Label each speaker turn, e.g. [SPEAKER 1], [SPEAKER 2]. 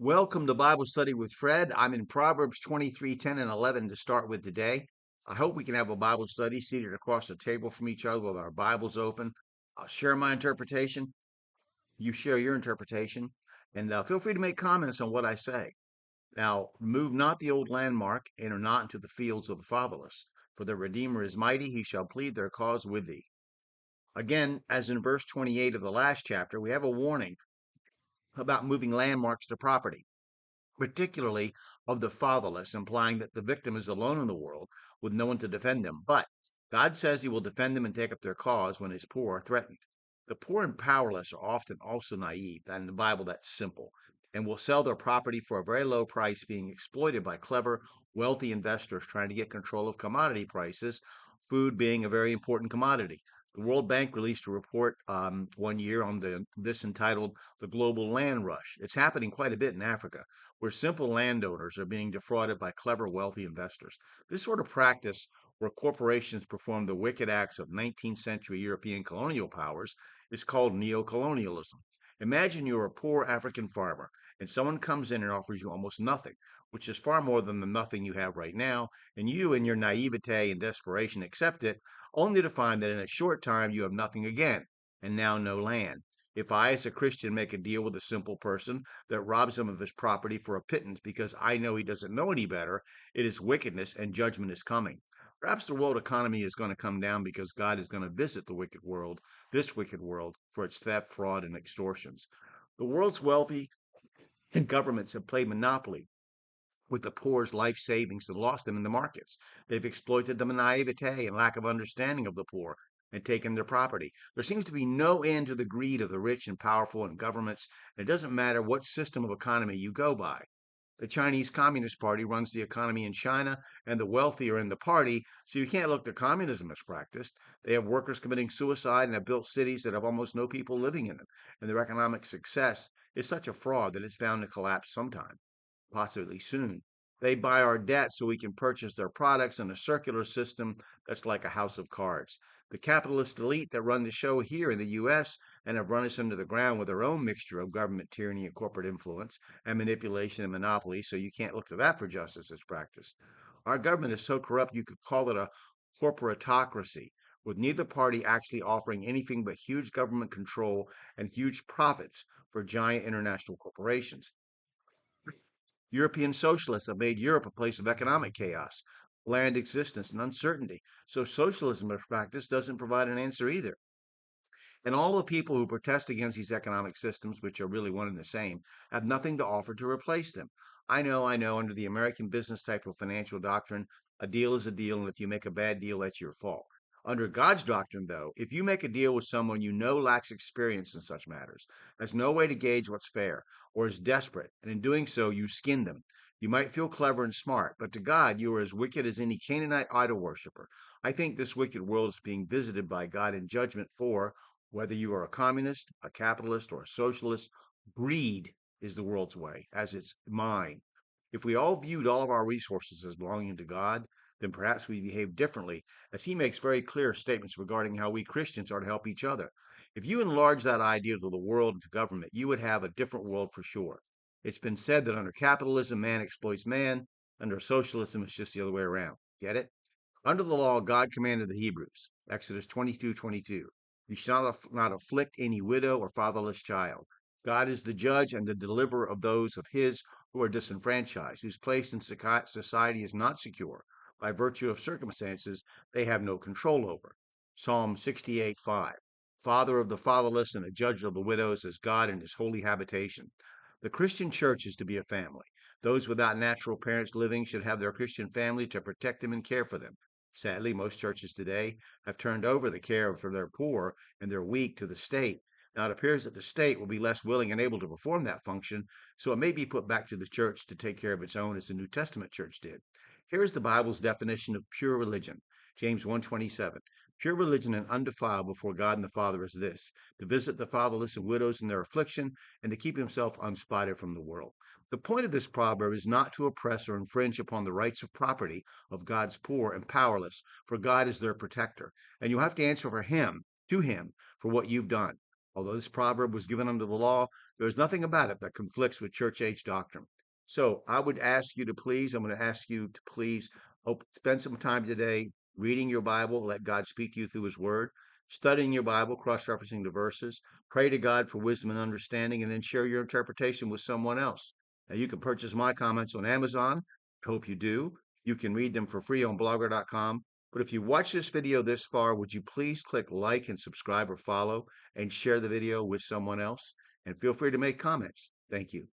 [SPEAKER 1] Welcome to Bible Study with Fred. I'm in Proverbs 23, 10, and 11 to start with today. I hope we can have a Bible study seated across the table from each other with our Bibles open. I'll share my interpretation. You share your interpretation. And feel free to make comments on what I say. Now, remove not the old landmark, enter not into the fields of the fatherless. For the Redeemer is mighty, he shall plead their cause with thee. Again, as in verse 28 of the last chapter, we have a warning about moving landmarks to property, particularly of the fatherless, implying that the victim is alone in the world with no one to defend them. But God says he will defend them and take up their cause when his poor are threatened. The poor and powerless are often also naive, and in the Bible that's simple, and will sell their property for a very low price, being exploited by clever, wealthy investors trying to get control of commodity prices, food being a very important commodity. The World Bank released a report one year on this entitled "The Global Land Rush." It's happening quite a bit in Africa, where simple landowners are being defrauded by clever, wealthy investors. This sort of practice, where corporations perform the wicked acts of 19th century European colonial powers, is called neocolonialism. Imagine you're a poor African farmer, and someone comes in and offers you almost nothing, which is far more than the nothing you have right now, and you, in your naivete and desperation, accept it, only to find that in a short time you have nothing again, and now no land. If I, as a Christian, make a deal with a simple person that robs him of his property for a pittance because I know he doesn't know any better, it is wickedness and judgment is coming. Perhaps the world economy is going to come down because God is going to visit the wicked world, this wicked world, for its theft, fraud, and extortions. The world's wealthy and governments have played monopoly with the poor's life savings and lost them in the markets. They've exploited the naivete and lack of understanding of the poor and taken their property. There seems to be no end to the greed of the rich and powerful in governments, and it doesn't matter what system of economy you go by. The Chinese Communist Party runs the economy in China, and the wealthy are in the party, so you can't look to communism as practiced. They have workers committing suicide and have built cities that have almost no people living in them, and their economic success is such a fraud that it's bound to collapse sometime, possibly soon. They buy our debt so we can purchase their products in a circular system that's like a house of cards. The capitalist elite that run the show here in the U.S. and have run us into the ground with their own mixture of government tyranny and corporate influence and manipulation and monopoly, so you can't look to that for justice as practice. Our government is so corrupt you could call it a corporatocracy, with neither party actually offering anything but huge government control and huge profits for giant international corporations. European socialists have made Europe a place of economic chaos, bland existence, and uncertainty. So socialism in practice doesn't provide an answer either. And all the people who protest against these economic systems, which are really one and the same, have nothing to offer to replace them. I know, under the American business type of financial doctrine, a deal is a deal, and if you make a bad deal, that's your fault. Under God's doctrine, though, if you make a deal with someone you know lacks experience in such matters, has no way to gauge what's fair, or is desperate, and in doing so, you skin them, you might feel clever and smart, but to God, you are as wicked as any Canaanite idol worshiper. I think this wicked world is being visited by God in judgment for whether you are a communist, a capitalist, or a socialist. Greed is the world's way, as it's mine. If we all viewed all of our resources as belonging to God, then perhaps we behave differently, as he makes very clear statements regarding how we Christians are to help each other. If you enlarge that idea to the world and to government, you would have a different world for sure. It's been said that under capitalism, man exploits man. Under socialism, it's just the other way around. Get it? Under the law, God commanded the Hebrews, Exodus 22:22, you shall not afflict any widow or fatherless child. God is the judge and the deliverer of those of his who are disenfranchised, whose place in society is not secure by virtue of circumstances they have no control over. Psalm 68:5. Father of the fatherless and a judge of the widows is God in his holy habitation. The Christian church is to be a family. Those without natural parents living should have their Christian family to protect them and care for them. Sadly, most churches today have turned over the care for their poor and their weak to the state. Now, it appears that the state will be less willing and able to perform that function, so it may be put back to the church to take care of its own as the New Testament church did. Here is the Bible's definition of pure religion. James 1:27. Pure religion and undefiled before God and the Father is this, to visit the fatherless and widows in their affliction, and to keep himself unspotted from the world. The point of this proverb is not to oppress or infringe upon the rights of property of God's poor and powerless, for God is their protector. And you have to answer to him, for what you've done. Although this proverb was given under the law, there's nothing about it that conflicts with church age doctrine. So I would ask you to please, I'm going to ask you to please spend some time today reading your Bible, let God speak to you through his word, studying your Bible, cross-referencing the verses, pray to God for wisdom and understanding, and then share your interpretation with someone else. Now, you can purchase my comments on Amazon. I hope you do. You can read them for free on blogger.com. But if you watch this video this far, would you please click like and subscribe or follow and share the video with someone else? And feel free to make comments. Thank you.